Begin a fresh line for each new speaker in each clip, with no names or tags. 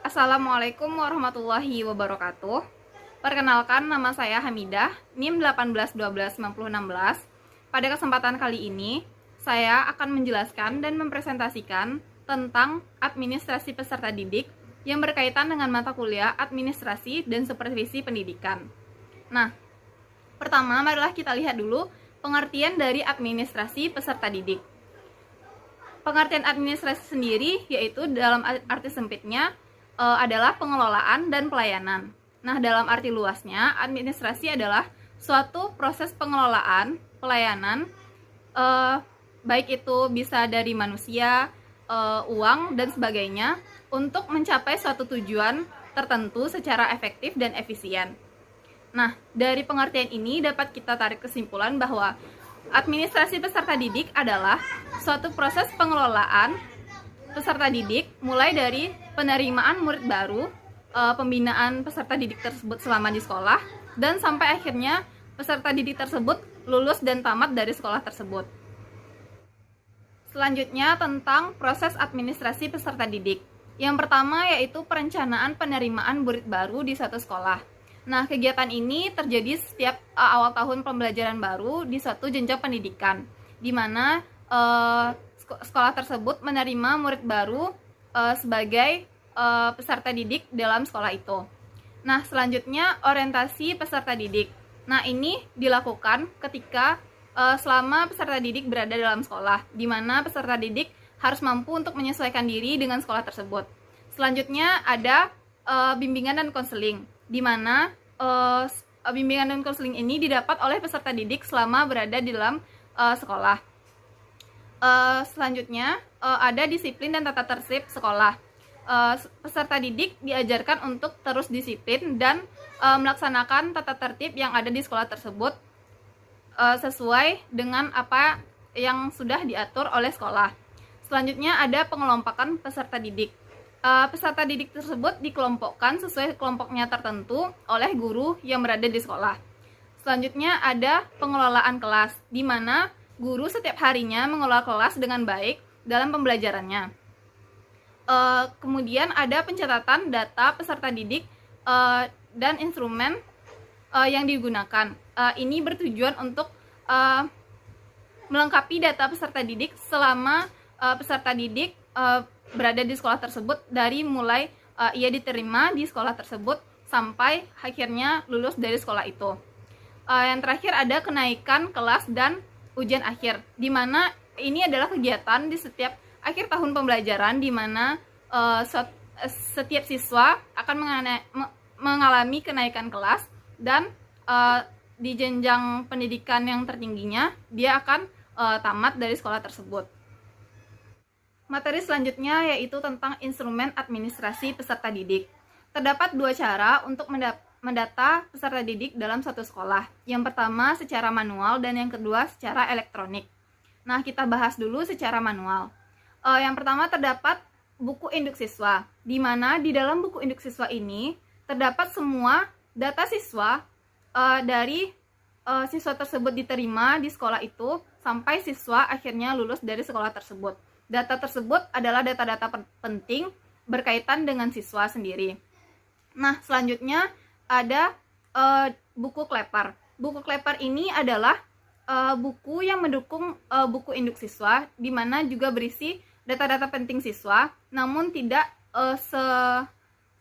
Assalamualaikum warahmatullahi wabarakatuh. Perkenalkan, nama saya Hamidah, NIM 18129016. Pada kesempatan kali ini, saya akan menjelaskan dan mempresentasikan tentang administrasi peserta didik yang berkaitan dengan mata kuliah administrasi dan supervisi pendidikan. Nah, pertama marilah kita lihat dulu pengertian dari administrasi peserta didik. Pengertian administrasi sendiri yaitu dalam arti sempitnya adalah pengelolaan dan pelayanan. Nah, dalam arti luasnya, administrasi adalah suatu proses pengelolaan, pelayanan, baik itu bisa dari manusia, uang, dan sebagainya, untuk mencapai suatu tujuan tertentu secara efektif dan efisien. Nah, dari pengertian ini dapat kita tarik kesimpulan bahwa administrasi peserta didik adalah suatu proses pengelolaan peserta didik mulai dari penerimaan murid baru, pembinaan peserta didik tersebut selama di sekolah, dan sampai akhirnya peserta didik tersebut lulus dan tamat dari sekolah tersebut. Selanjutnya tentang proses administrasi peserta didik. Yang pertama yaitu perencanaan penerimaan murid baru di suatu sekolah. Nah, kegiatan ini terjadi setiap awal tahun pembelajaran baru di suatu jenjang pendidikan, di mana sekolah tersebut menerima murid baru sebagai peserta didik dalam sekolah itu. Nah, selanjutnya orientasi peserta didik. Nah, ini dilakukan ketika selama peserta didik berada dalam sekolah, di mana peserta didik harus mampu untuk menyesuaikan diri dengan sekolah tersebut. Selanjutnya ada bimbingan dan konseling, di mana bimbingan dan konseling ini didapat oleh peserta didik selama berada di dalam sekolah. Selanjutnya ada disiplin dan tata tertib sekolah. Peserta didik diajarkan untuk terus disiplin dan melaksanakan tata tertib yang ada di sekolah tersebut sesuai dengan apa yang sudah diatur oleh sekolah. Selanjutnya ada pengelompokan peserta didik. Peserta didik tersebut dikelompokkan sesuai kelompoknya tertentu oleh guru yang berada di sekolah. Selanjutnya ada pengelolaan kelas, di mana guru setiap harinya mengelola kelas dengan baik dalam pembelajarannya. Kemudian ada pencatatan data peserta didik dan instrumen yang digunakan. Ini bertujuan untuk melengkapi data peserta didik selama peserta didik berada di sekolah tersebut, dari mulai ia diterima di sekolah tersebut sampai akhirnya lulus dari sekolah itu. Yang terakhir ada kenaikan kelas dan ujian akhir, di mana ini adalah kegiatan di setiap akhir tahun pembelajaran, di mana setiap siswa akan mengalami kenaikan kelas, dan di jenjang pendidikan yang tertingginya dia akan tamat dari sekolah tersebut. Materi selanjutnya yaitu tentang instrumen administrasi peserta didik. Terdapat dua cara untuk mendata peserta didik dalam satu sekolah. Yang pertama secara manual dan yang kedua secara elektronik. Nah, kita bahas dulu secara manual. Yang pertama terdapat buku induk siswa, di mana di dalam buku induk siswa ini terdapat semua data siswa dari siswa tersebut diterima di sekolah itu sampai siswa akhirnya lulus dari sekolah tersebut. Data tersebut adalah data-data penting berkaitan dengan siswa sendiri. Nah, selanjutnya ada buku Kleper. Buku Kleper ini adalah buku yang mendukung buku induk siswa, di mana juga berisi data-data penting siswa, namun tidak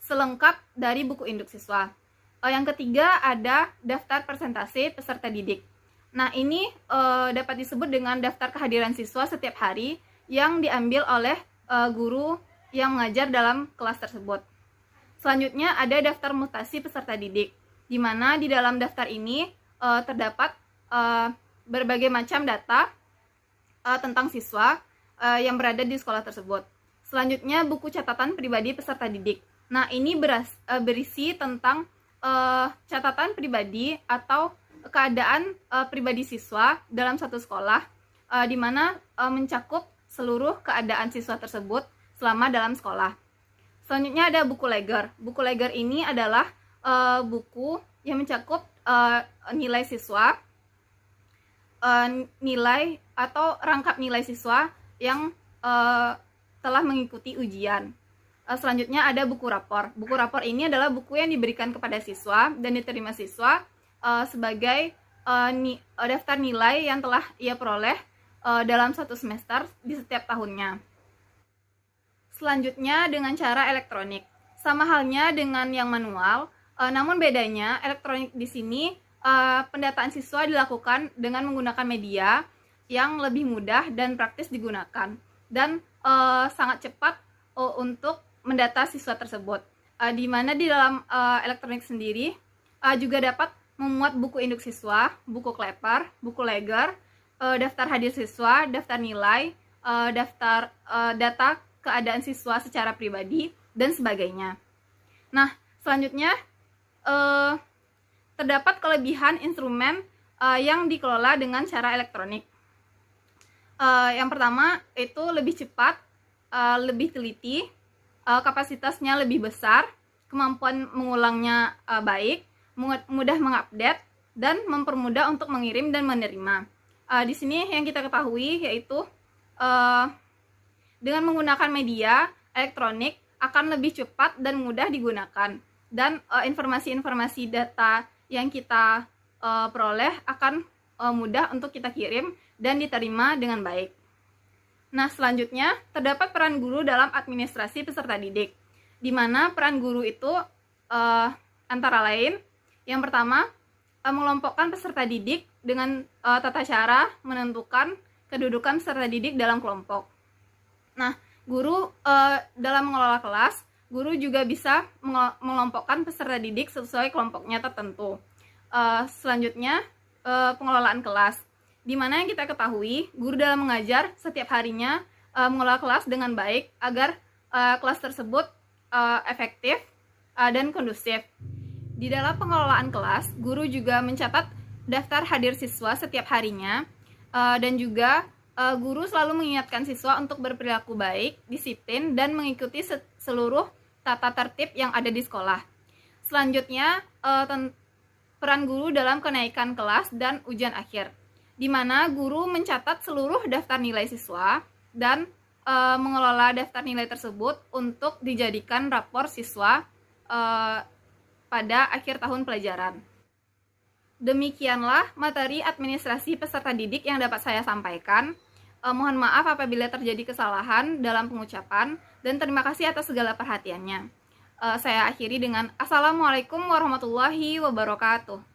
selengkap dari buku induk siswa. Yang ketiga ada daftar presentasi peserta didik. Nah, ini dapat disebut dengan daftar kehadiran siswa setiap hari yang diambil oleh guru yang mengajar dalam kelas tersebut. Selanjutnya ada daftar mutasi peserta didik, di mana di dalam daftar ini terdapat berbagai macam data tentang siswa yang berada di sekolah tersebut. Selanjutnya buku catatan pribadi peserta didik. Nah, ini berisi tentang catatan pribadi atau keadaan pribadi siswa dalam satu sekolah, di mana mencakup seluruh keadaan siswa tersebut selama dalam sekolah. Selanjutnya ada buku Leger. Buku Leger ini adalah buku yang mencakup nilai siswa, nilai atau rangkap nilai siswa yang telah mengikuti ujian. Selanjutnya ada buku rapor. Buku rapor ini adalah buku yang diberikan kepada siswa dan diterima siswa sebagai daftar nilai yang telah ia peroleh dalam satu semester di setiap tahunnya. Selanjutnya dengan cara elektronik. Sama halnya dengan yang manual, namun bedanya elektronik di sini pendataan siswa dilakukan dengan menggunakan media yang lebih mudah dan praktis digunakan dan sangat cepat untuk mendata siswa tersebut. Di mana di dalam elektronik sendiri juga dapat memuat buku induk siswa, buku kleper, buku leger, daftar hadir siswa, daftar nilai, daftar data keadaan siswa secara pribadi, dan sebagainya. Nah, selanjutnya terdapat kelebihan instrumen yang dikelola dengan cara elektronik. Yang pertama itu lebih cepat, lebih teliti, kapasitasnya lebih besar, kemampuan mengulangnya baik, mudah mengupdate, dan mempermudah untuk mengirim dan menerima. Di sini yang kita ketahui yaitu dengan menggunakan media elektronik akan lebih cepat dan mudah digunakan, dan informasi-informasi data yang kita peroleh akan mudah untuk kita kirim dan diterima dengan baik. Nah, selanjutnya terdapat peran guru dalam administrasi peserta didik, di mana peran guru itu antara lain, yang pertama, mengelompokkan peserta didik dengan tata cara menentukan kedudukan peserta didik dalam kelompok. Nah, guru dalam mengelola kelas, guru juga bisa mengelompokkan peserta didik sesuai kelompoknya tertentu. Selanjutnya, pengelolaan kelas, di mana yang kita ketahui, guru dalam mengajar setiap harinya mengelola kelas dengan baik agar kelas tersebut efektif dan kondusif. Di dalam pengelolaan kelas, guru juga mencatat daftar hadir siswa setiap harinya, dan juga guru selalu mengingatkan siswa untuk berperilaku baik, disiplin, dan mengikuti seluruh tata tertib yang ada di sekolah. Selanjutnya, peran guru dalam kenaikan kelas dan ujian akhir, di mana guru mencatat seluruh daftar nilai siswa dan mengelola daftar nilai tersebut untuk dijadikan rapor siswa pada akhir tahun pelajaran. Demikianlah materi administrasi peserta didik yang dapat saya sampaikan. Mohon maaf apabila terjadi kesalahan dalam pengucapan, dan terima kasih atas segala perhatiannya. Saya akhiri dengan Assalamualaikum warahmatullahi wabarakatuh.